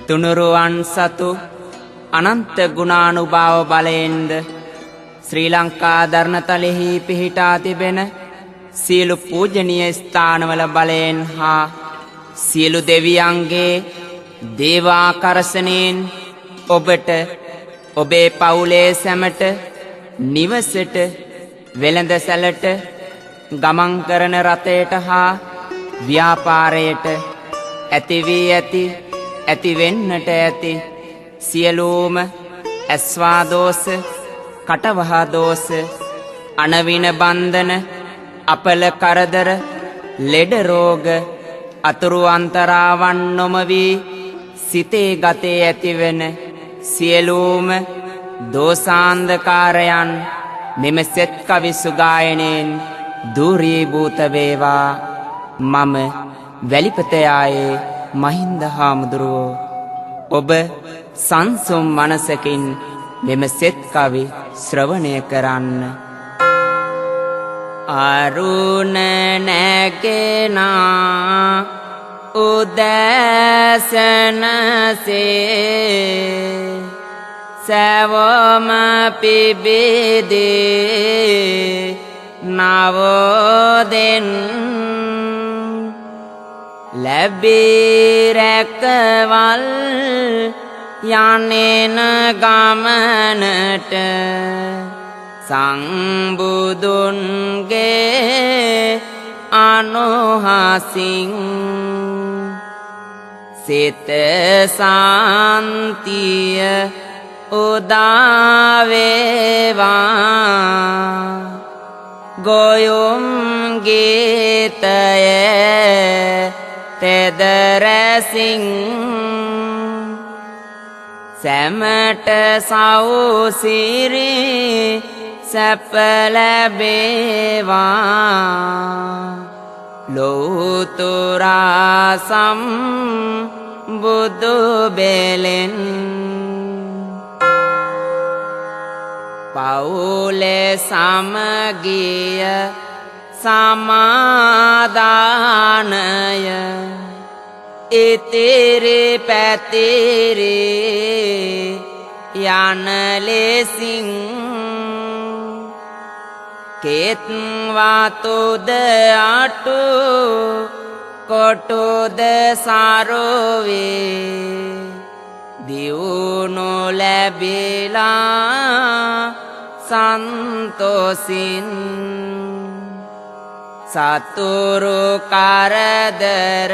තුනුරුවන් සතු අනන්ත ගුණානුභාව බලයෙන්ද ශ්‍රී ලංකා ධර්ණතලෙහි පිහිටා තිබෙන සියලු පූජනීය ස්ථානවල බලයෙන් හා සියලු දෙවියන්ගේ දේවාකර්ෂණයෙන් ඔබට ඔබේ පවුලේ සැමට නිවසට වෙළඳ සැලට ගමන් කරන රථයට හා ව්‍යාපාරයට ඇති වී ඇති වෙන්නට ඇති සියලුම ඇස්වා දෝෂ කටවහා දෝෂ අනවින බන්ධන අපල කරදර ලෙඩ රෝග අතුරු අන්තරාවන් නොම වී සිතේ ගතේ ඇතිවෙන සියලුම දෝසාන්ධකාරයන් මෙම සෙත් කවි සුගායනයෙන් දුරීභූත වේවා. මම වැලිපතයායේ මහින්ද හාමුදුරුවෝ ඔබ සංසුම් මනසකින් මෙම සෙත් කවි ශ්‍රවණය කරන්න. අරුණ නැගෙනා උදෑසනසේ සැවොම පිබිදී නවෝදෙන් ලැබී රැකවල් යන්නේන ගමනට සංබුදුන්ගේ අනුහසින් සිත සාන්තිය උදාවේවා. ගොයුම් ගීතය තෙදරැසින් සැමට සෞසිරි සැප ලැබේවා. ලෝතුරා සම්බුදු බෙලෙන් පවුලේ සමගිය සමාදානය ඉතිරි පැතිරි යන ලෙසින් කෙත්වාතුද අටු කොටුද සාරෝවේ දියුණු ලැබිලා සන්තෝසින් සතුරු කරදර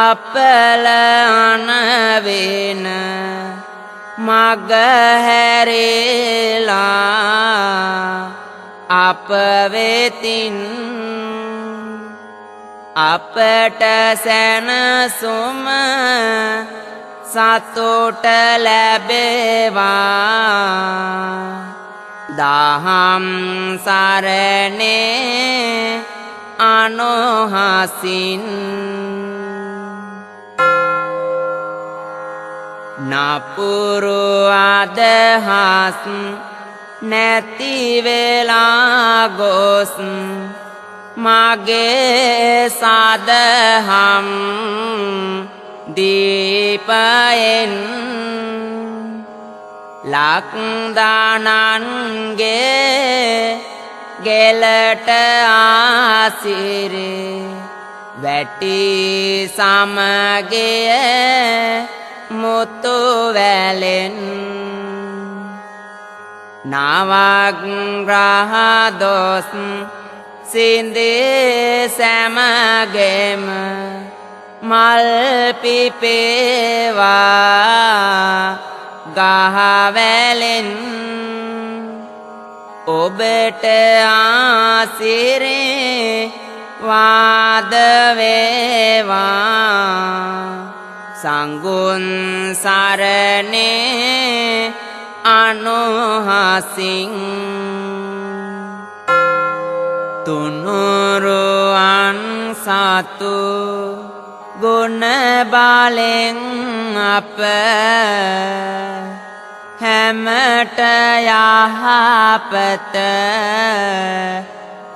අපල අනවෙන මග හැරේලා අප වෙතින් අපට සැනසුම සතුට ලැබේවා. දහම් සරණේ අනුහසින් නපුරු අදහස් නැති වෙලා ගොස් මගේ සදහම් දීපයෙන් ලක්දානන්ගේ ගෙලට ආසිරේ වැටි සමගිය මුතු වැලෙන් නවග්‍රහ දොස් සින්දේ සැමගෙම මල් පිපේවා ගහවැලෙන් ඔබට ආසිරේ වාද වේවා. සංගුන් සරණේ අනුහසින් තුනුරුවන් සතු ගුණ බලෙන් අප හැමට යහපත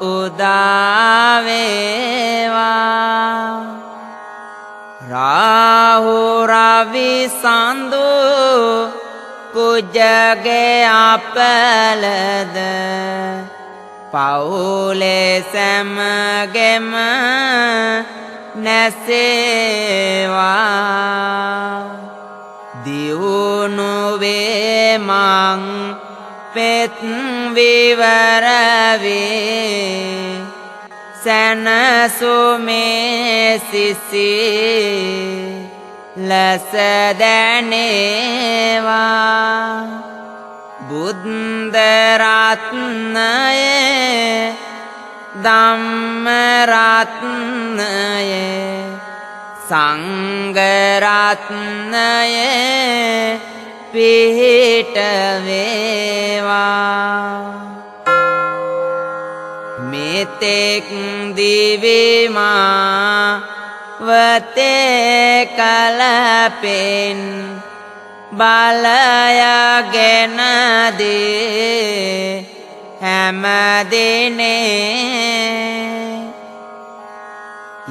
උදා වේවා. රාහු රවි සඳු කුජගේ අපලද පවුලේ සැමගෙම නැසේවා දියුණු වේ මං පෙත් විවර වේ සැනසුමේ සිසිල් ලෙස දැනේවා බුද්ධ රත්නයේ ධම්ම රත්නයේ සංඝ රත්නයේ පිහිට වේවා මෙතෙක් දිවිමා වතේ කලපෙන් බලයගෙන දේ හැම දිනේ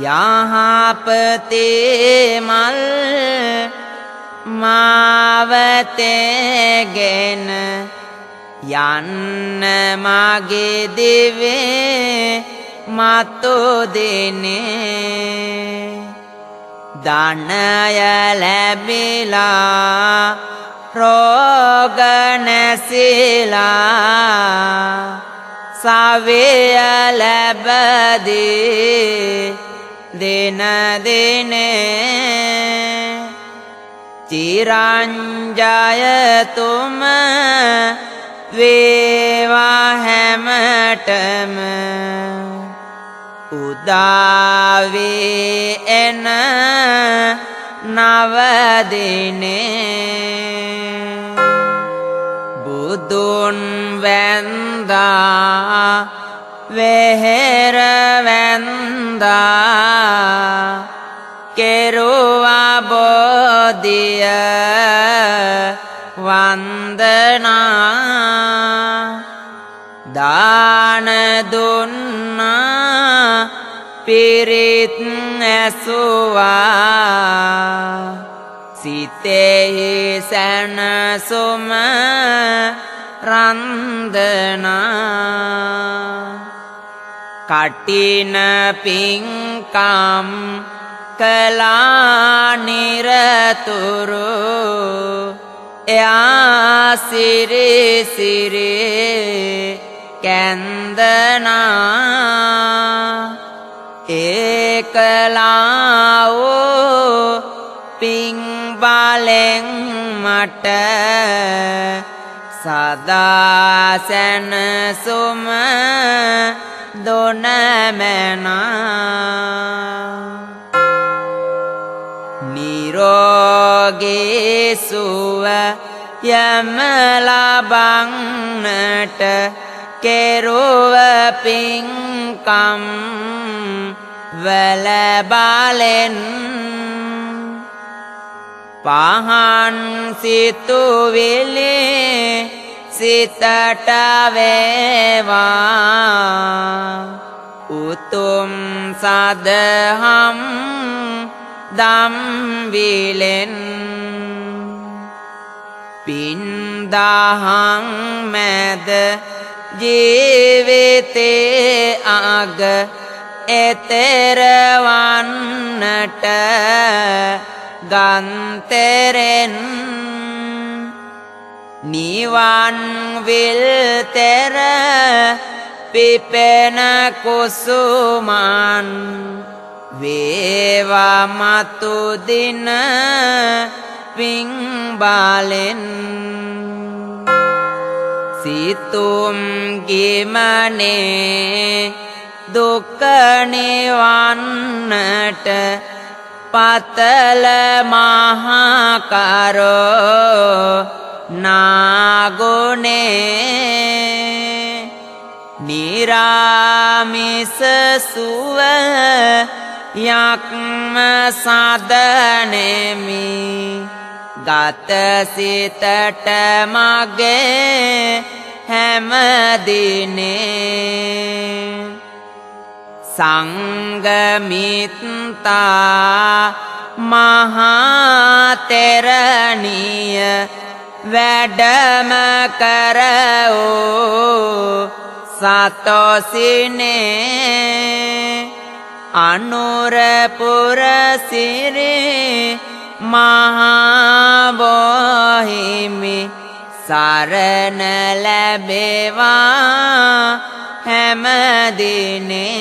යහපතේ මල් මාවතේගෙන යන්න මගේ දිවේ මතු දිනේ ධනය ලැබිලා රෝග නැසිලා සවිය ලැබදී දින දිනේ චිරංජයතුම වේවා හැමතෙම උදාවේ එන නව දිනේ බුදුන් වැන්දා වෙහෙර වැන්දා කෙරුවා බෝධිය වන්දනා දාන දුන්නා පිරිත් ඇසුවා සිතෙහි සැනසුම රන්දනා කටින පින්කම් කළා නිරතුරු එයා සිරි සිරි කැන්දනා ඒකලා වූ පින් බලෙන් මට සදා සැනසුම දොනමනා නිරෝගී සුව යම ලබන්නට කෙරුව පින්කම් වල බලෙන් පහන් සිතුවිලි සිතට වේවා උතුම් සදහම් දම් විලෙන් පින්දහම් මැද ජීවිතේ අග එතරවන්නට ගන්තරෙන් නිවන් විල් තෙර පිපෙන කුසුමන් වේවා මතු දින පිං බලෙන් සිතුම් ගිමනේ දුක නිවන්නට පතල මහා කරෝ නාගුනේ නිරාමිස සුව යක්ම සදනෙමි ගත සිතට මගේ හැම දිනේ සංගමිත්තා මහා තෙරණිය වැඩම කරවූ සතොසිනේ අනුරපුර සිරි මහා බෝහිමි සරණ ලැබේවා හැමදිනේ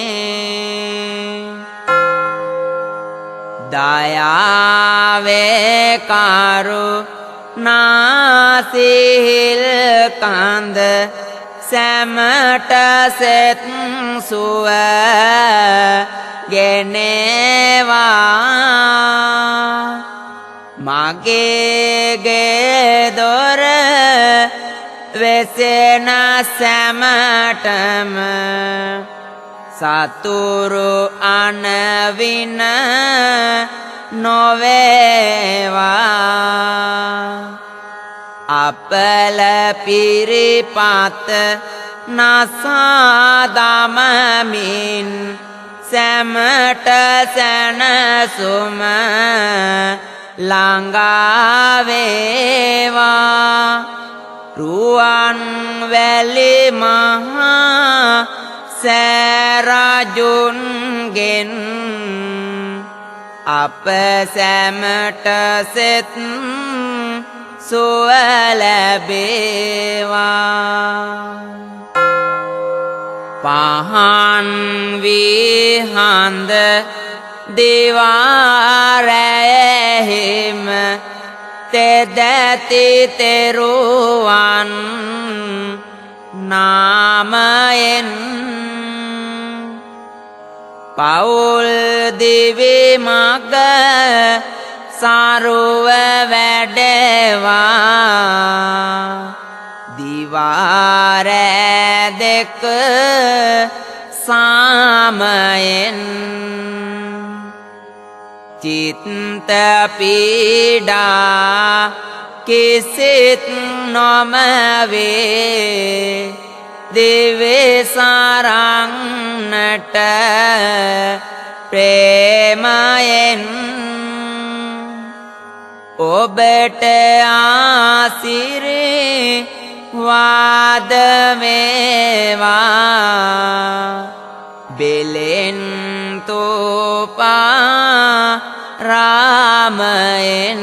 දයාවේ කරුණාසිහිල් කඳ සැමට සෙත් සුව ගෙනේවා මගේ ගේ දොර වෙසෙන සැමටම සතුරු අනවින නොවේවා අපල පිරිපත නසාදමමින් සැමට සැනසුම ළඟාවේවා රුවන් වැලි මහා සෑරජුන්ගෙන් අප සැමට සෙත් සුව ලැබේවා පහන් විහඳ දිවාරැහෙම තෙදැති තෙරුවන් නාමයෙන් පවුල් දිවි මග සරුව වැඩවා දිවාරෑ දෙක සාමයෙන් චිත්ත පීඩා කිසිත් නොමවේ දිවේ සරන්නට ප්‍රේමයෙන් ඔබට ආසිරි වාද වේවා බෙලෙන් තෝපා රාමයෙන්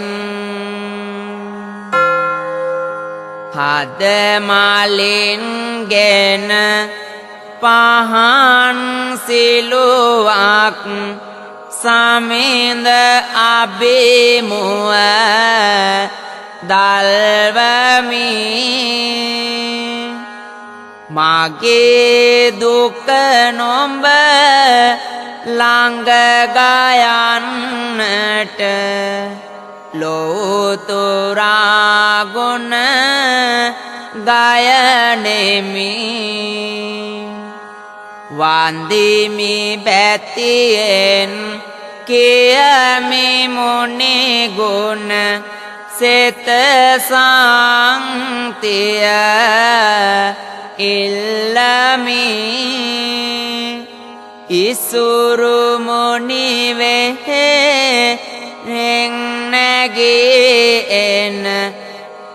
හද මලින් ගෙන පහන් සිලුවක් සමිඳ අභිමුව දල්වමි මගේ දුක නොඹ ළඟ ගයන්නට ලෝතුරා ගුණ ගයනෙමි වන්දිමි බැතියෙන් කියමි මුනි ගුණ සෙත සංතිය ඉල්ලමි ඉසුරු මුනි වෙහෙරෙන් නැගී එන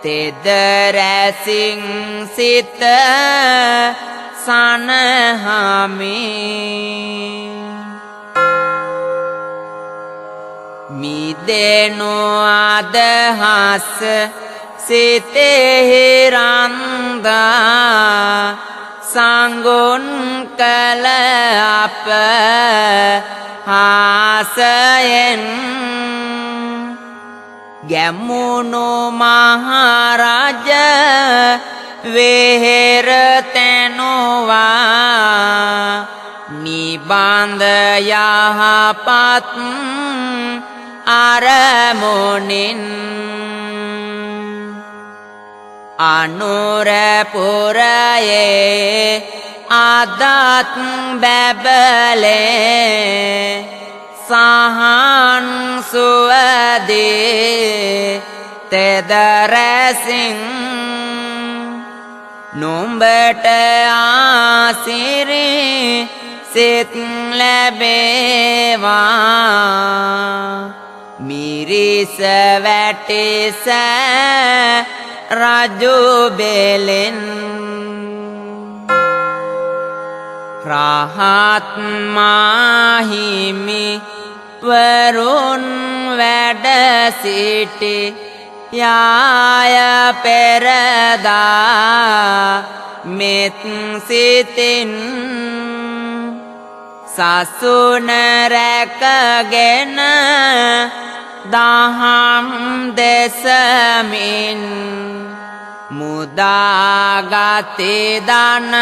තෙද රැසින් සිත සනහමි මිදෙනු අදහස් සිතෙහි රන්දා සංගුන් කළ අප හාසයෙන් ගැමුණු මහරජ වෙහෙර තැනුවා නිබන්ධ යහපත් අරමුණින් අනුරපුරයේ අදත් බැබලේ සහන් සුවදේ තෙදරැසින් නුඹට ආසිරි සිත් ලැබේවා මිරිස වැටිස රජු බෙලෙන් රහත් මාහිමි වරුන් වැඩ සිටි යාය පෙරදා මෙත් සිතින් සසුන රැකගෙන දහම් දෙසමින් මුදාගති දන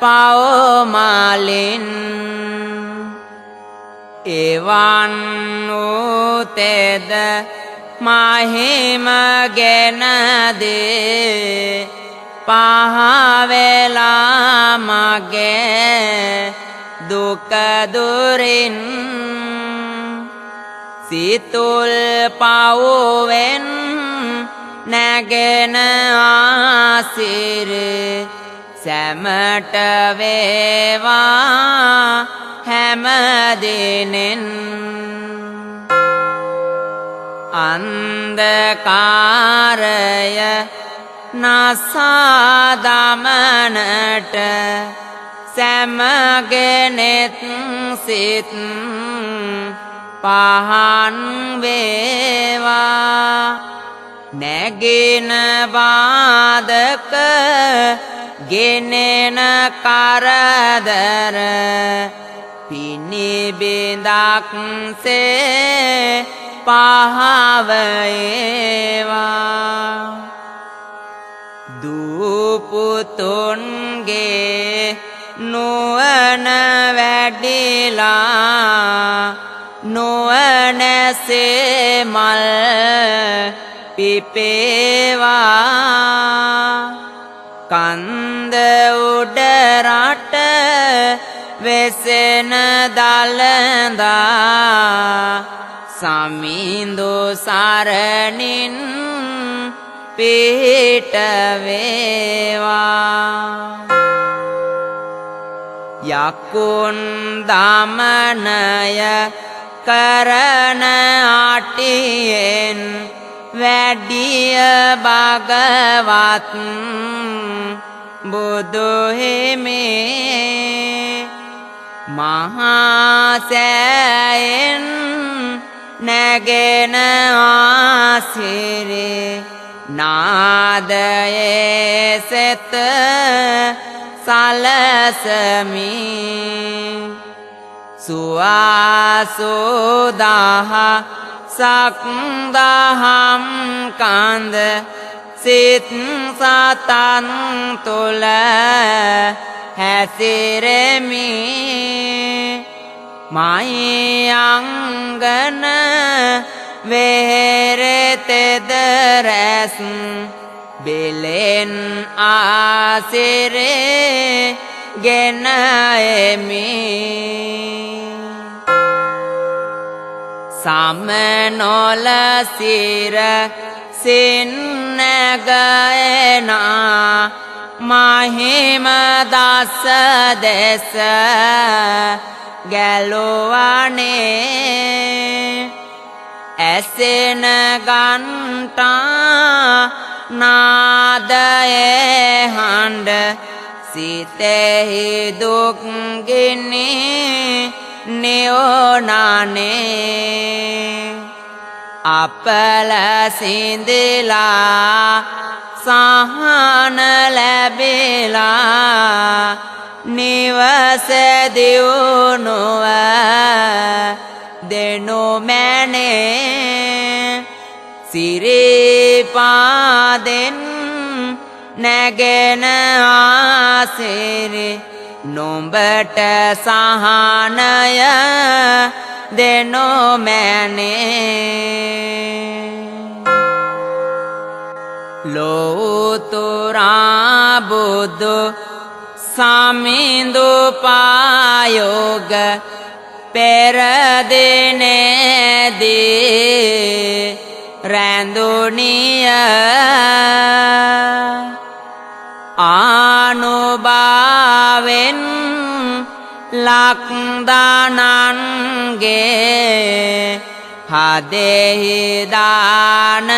පවමලින් එවන් උතෙද මහිමගෙන දේ පහවෙලා මගේ දුක දුරින් සිතුල් පවුවෙන් නැගෙන ආසිර සැමට වේවා හැමදිනෙන් අන්ධකාරය නසා දමනට සැමගෙනෙත් සිත් පහන් වේවා නැගෙන බාධක ගෙනෙන කරදර පිනිබිඳක් සේ පහවේවා දූපුතුන්ගේ නුවණ වැඩිලා නුවණැසේ මල් පිපේවා කන්ද උඩ රට වෙසෙන දලඳා සමිඳු සරණින් පිහිට වේවා යකුන් දමනය කරන අටියෙන් වැඩිය භගවත් බුදු හිමි මහා සෑයෙන් නැගෙන ආසිරි නාදයේ සෙත සලසමි සුවාසෝදාහ සක්දහම් කන්ද සිත් සතන් තුළ හැසිරෙමි මහියංගන වෙහෙරතෙද රැස් බෙලෙන් ආසිරේ ගෙන එමි සමනොල සිර සින්නගයනා මහිම දස දෙස ගැලුවනේ ඇසෙන ගන්ටා නාදයේ හඬ සිතෙහි දුක් ගිනි නියෝනානේ අපල සිඳිලා සහන ලැබිලා නිවස දියුණුව දෙනු මැනේ සිරිපාදෙන් නැගෙන ආසිරි නුඹට සහනය දෙනු මැනේ ලෝතුරා බුදු සමිඳු පායෝග පෙර දිනේදී රැඳුනිය ආනුභාවෙන් ලක්දානන්ගේ හදෙහි දානය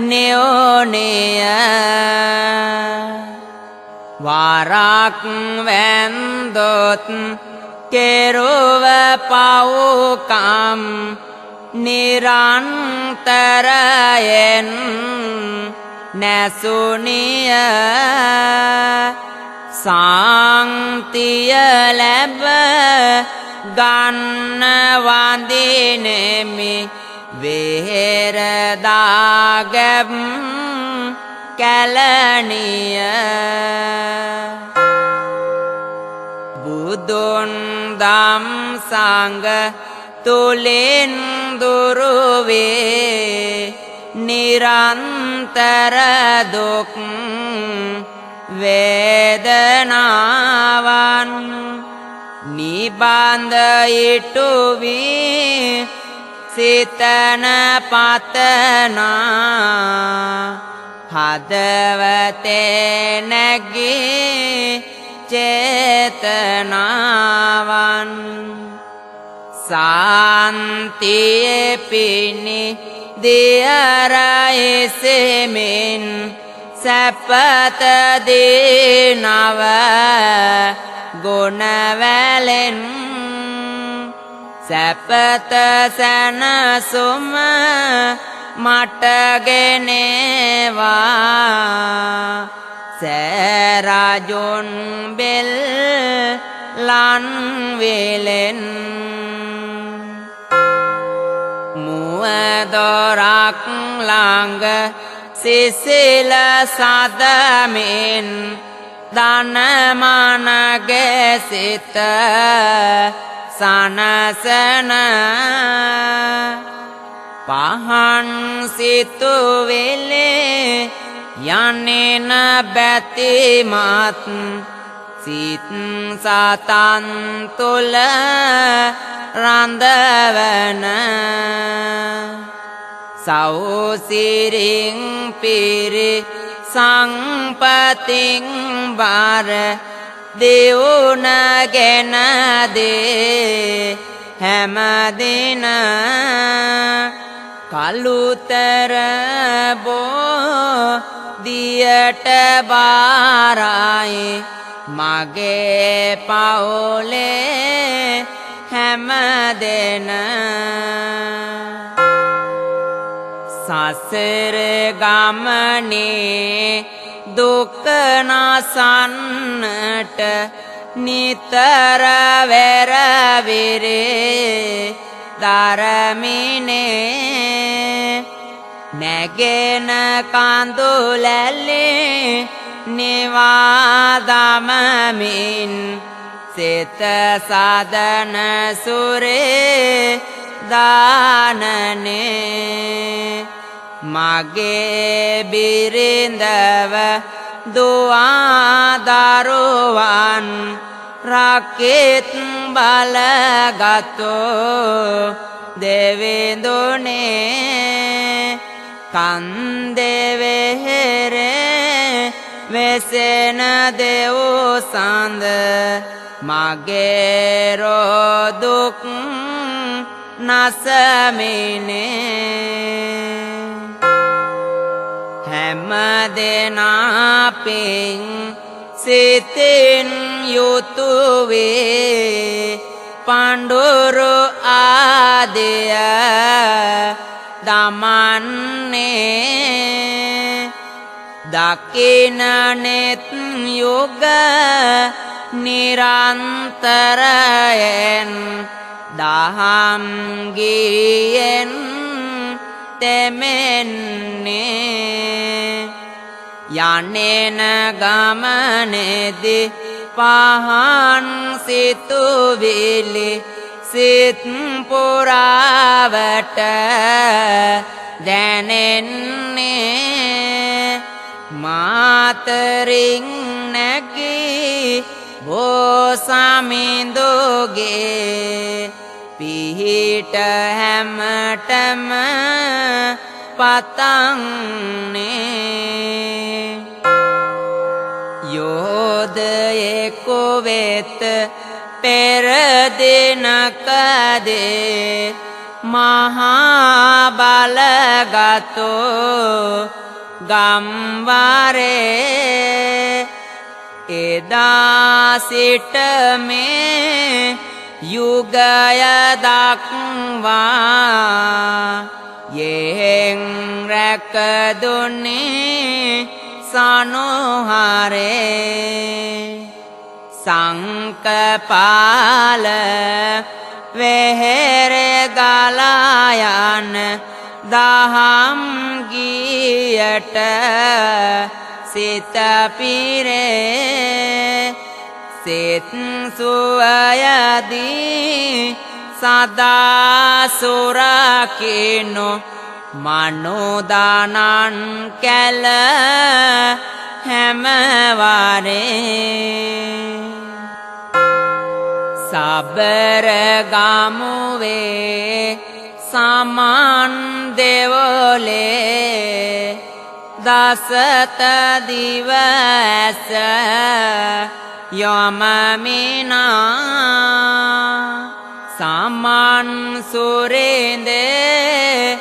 නියෝනිය වරක් වැන්දොත් කෙරුව පව්කම් නිරන්තරයෙන් නැසුනිය සාන්තිය ලැබ ගන්න වඳිනෙමි වෙහෙර දාගැබ් කැලණිය බුදුන් දම් සංඝ තුලින් දුරුවේ නිරන්තර දුක් වේදනාවන් නිබඳ ඉටු වී සිතන පතනා හදවතේ නැගී චේතනාවන් සාන්තියේ පිණි දියරයි සෙමින් සැපත දිනව ගුණවැලෙන් සැපත සැනසුම මට ගෙනේවා සෑරජුන් බෙල් ලන් වෙලෙන් මුවදොරක් ළඟ සිසිල සදමින් දනමනගේ සිත සනසන පහන් සිතුවිලි යන්නේන බැතිමත් සිත් සතන් තුල රඳවන සෞසිරින් පිරි සංපතින් බර දෙවුනගෙන දේ හැමදින කලුතර බෝ දියට බාරයි මගේ පවුලේ හැමදෙන සසර ගමනේ දුක නසන්නට නිතර වෙරවිරේ දරමිනේ නැගෙන කඳුලැලේ නිවාදමමින් සිත සදන සුරේ දානනේ මගේ බිරිඳව දුවා දරුවන් රකිත් බලගතෝ දෙවිඳුනේ කන්දෙවෙහෙරේ වෙසෙන දෙව්සඳ මගේ රොදුක් නසමිනේ හැම දෙනා පින් සිතින් යුතුවේ පඬුරු ආදිය දමන්නේ දකින නෙත් යුග නිරන්තරයෙන් දහම් ගියෙන් තෙමෙන්නේ යන්නේන ගමනේදී පහන් සිතුවිලි සිත් පුරාවට දැනෙන්නේ මාතරින් නැගී බෝසමිඳුගේ පිහිට හැමතෙම පතන්නේ යෝ යෝධයෙකු වෙත පෙර දිනකදී මහා බලගතෝ ගම්වරේ එදා සිට මේ යුගය දක්වා යෙහෙන් රැකදුන්නේ සනුහරේ සංකපාල වෙහෙර ගලා යන දහම් ගියට සිත පිරේ සිත සුවයදී සදා සුරකිනු මනෝදානං කැල හැමවරේ සබර ගමුවේ සමන් දෙවොලේ දසත දිව ඇස යමමිනා සමන් සුරේන්දේ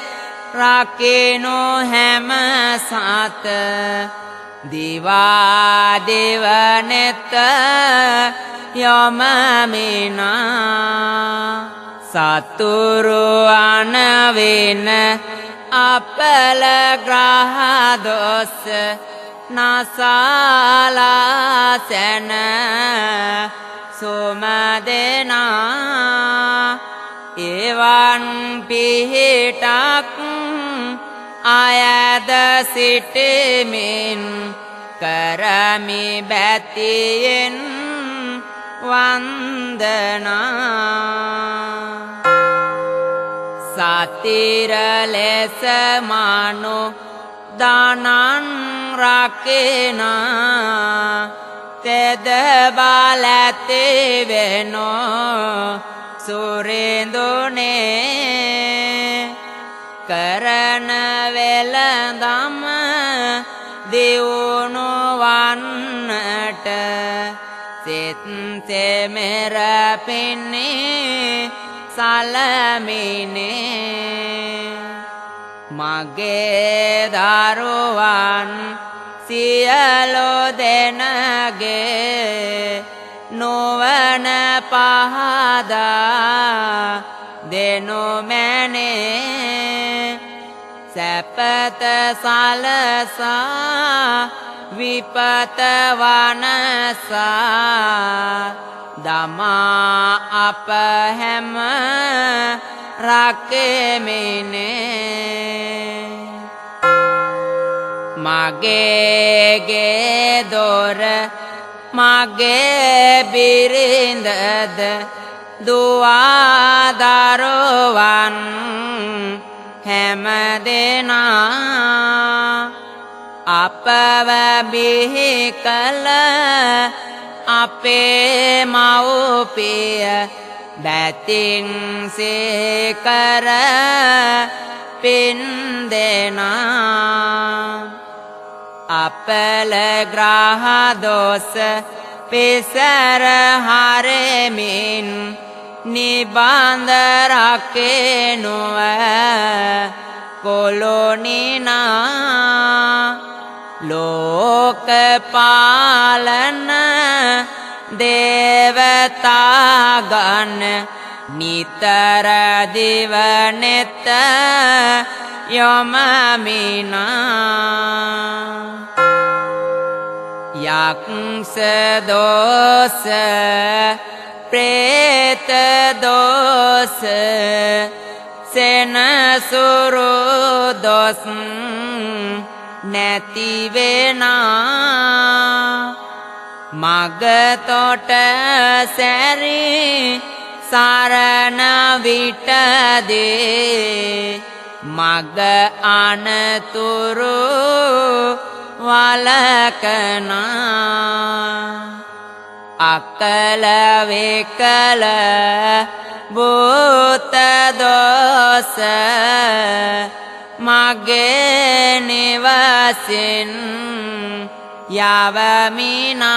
රකිනු හැම සත දිවා දෙව නෙත යමමිනා සතුරු අනවෙන අපල ග්‍රහ දොස් නසාලා සැන සුමදෙනා එවන් පිහිටක් අයද සිටමින් කරමි බැතියෙන් වන්දනා සතිර ලෙස මනු දානං රකිනා තෙද බලති වෙනෝ සුරිඳුනේ කරන වෙළඳම දියුණු වන්නට සිත සෙමෙර පින්නේ සලමිනේ මගේ දරුවන් සියලු දෙනගේ නොවන පහදා දෙනු මැනේ සැපත සලසා විපත වනසා දමා අප හැම රකිමිනේ මගේ ගේ දොර මගේ බිරිඳද දුවා දරුවන් හැම දෙනා අපව බිහි කළ අපේ මව්පිය බැතින් සේකර පින් දෙනා අපල ග්‍රහ දොස් පිසර හරමින් නිබන්ධ රකිනුව කොලොනිනා ලෝකපාලන දේවතාගණ නිතර දිව නෙත යමමිනා යක්ෂ දෝස ප්‍රේත දෝස සෙනසුරු දොස් නැතිවෙනා මගතොට සැරි සරණ විටදේ මග අනතුරු වලකනා අකල වෙකල භූත දෝස මගේ නිවසින් යවමිනා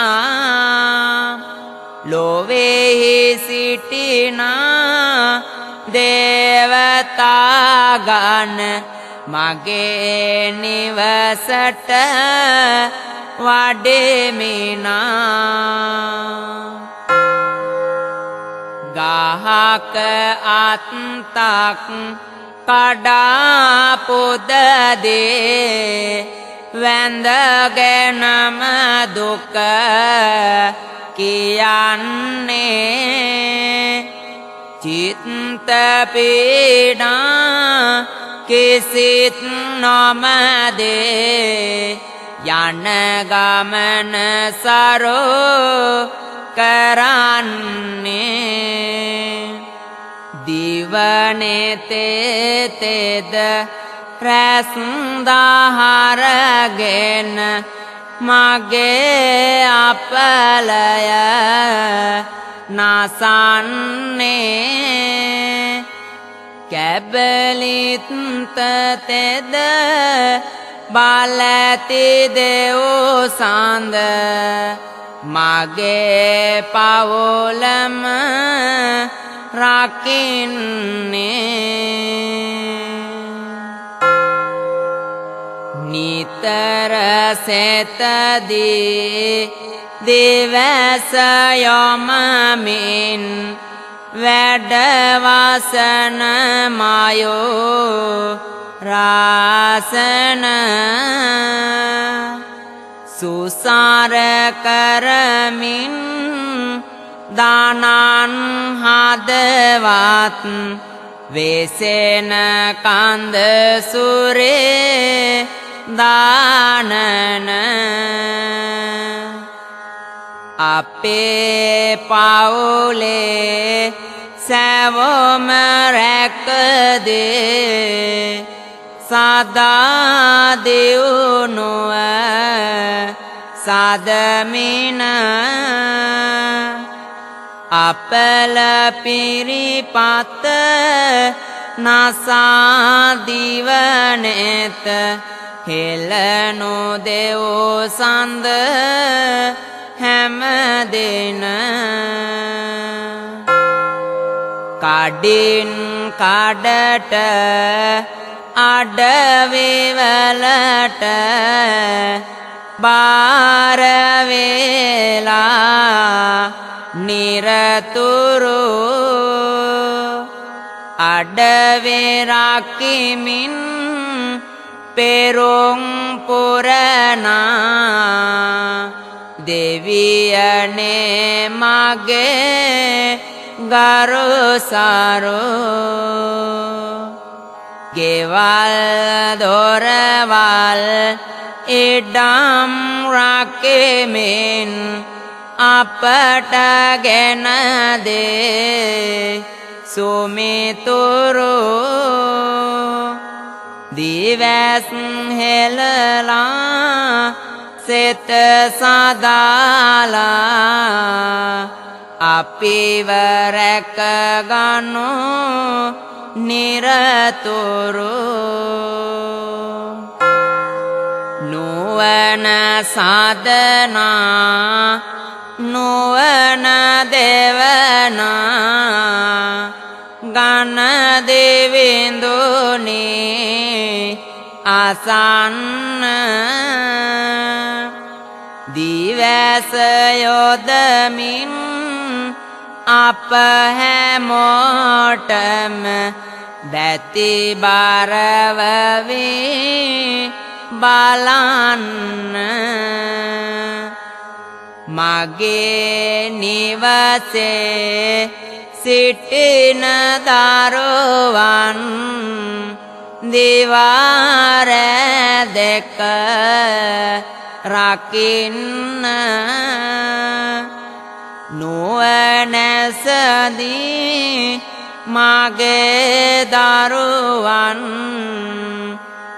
ලොවෙහි සිටිනා දේවතාගණ මගේ නිවසට වඩෙමිනා ගහක අත්තක් කඩා පුදදේ වැඳගෙනම දුක කියන්නේ චිත්ත පීඩා කිසිත් නොමදේ යන ගමන සරෝ කරන්නේ දිවනේ තෙතෙද රැස්දාහරගෙන මගේ අපලය නසන්නේ කැබලිත් තෙද බලති දෙව් සඳ මගේ පවුලම රකින්නේ නිතර සෙතදී දිවස යොමමින් වැඩවසන මයෝ රාසන සුසාර කරමින් දානන් හදවත් වෙසෙන කන්ද සුරේ දානන අපේ පවුලේ සැවොම රැකදේ සදා දියුණුව සදමින අපල පිරිපත නසා දිවනෙත හෙළනු දෙව් සඳ හැමදෙන කඩින් කඩට අඩවිවලට බාර වේලා නිරතුරු අඩවේ රකිමින් පෙරොන් පුරනා දෙවියනේ මගේ ගරුසරෝ ගෙවල් දොරවල් ඉඩම් රකිමින් අපට ගෙන දේ සුමිතුරු දිවස් හෙළලා සෙත සදාලා අපිව රැක ගනු නිරතුරු නුවණ සාධනා නුවණ දෙවනා ගණ දෙවිඳුනි අසන්න දිවස යොදමින් අප හැමෝටම බැති බරවවී බලන්න මගේ නිවසේ සිටින දරුවන් දිවා රෑ දෙක රකින්න නුවණැසදී මගේ දරුවන්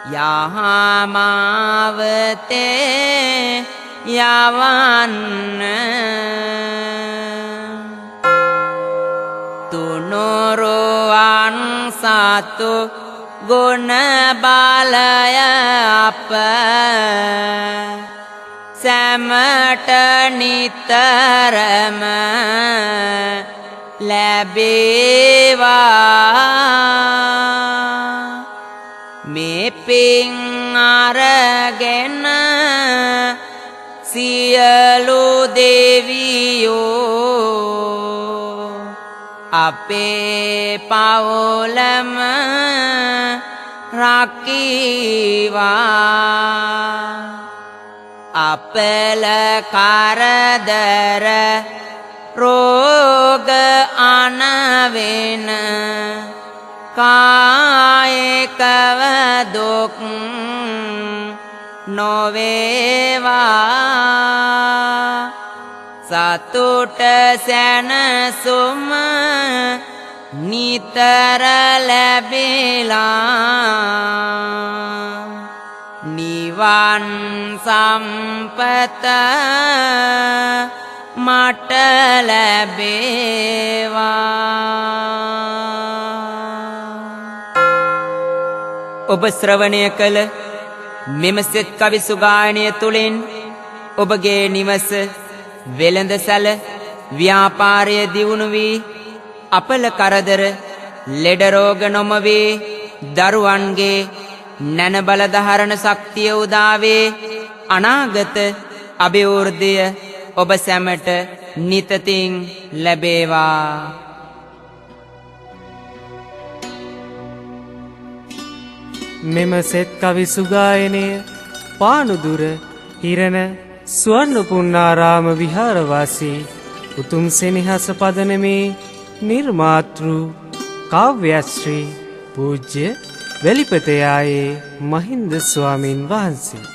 යහමාවතේ යවන්න තුනුරුවන් සතු ගුණ බලය අප සැමට නිතරම ලැබේවා මේ පින් අරගෙන සියලු දෙවියෝ අපේ පවුලම රකිවා අපල කරදර රෝග අනවෙන කායිකව දුක් නොවේවා සතුට සැනසුම නිතර ලැබිලා නිවන් සම්පත මට ලැබේවා ඔබ ශ්‍රවණය කළ මෙම සෙත් කවි සුගායනය තුළින් ඔබගේ නිවස වෙළඳසැල ව්‍යාපාරය දියුණු වී අපල කරදර ලෙඩ රෝග නොමවේ දරුවන්ගේ නැන බල දහරණ ශක්තිය උදාවේ අනාගත අභිවෘද්ධිය ඔබ සැමට නිතතින් ලැබේවා මෙම සෙත් කවි සුගායනය පානුදුර හිරණ ස්වර්ණපුන්නාරාම විහාරවාසී උතුම් සෙනෙහස පදනමේ නිර්මාතෘ කාව්‍යශ්‍රී පූජ්‍ය වැලිපතයායේ මහින්ද ස්වාමින් වහන්සේ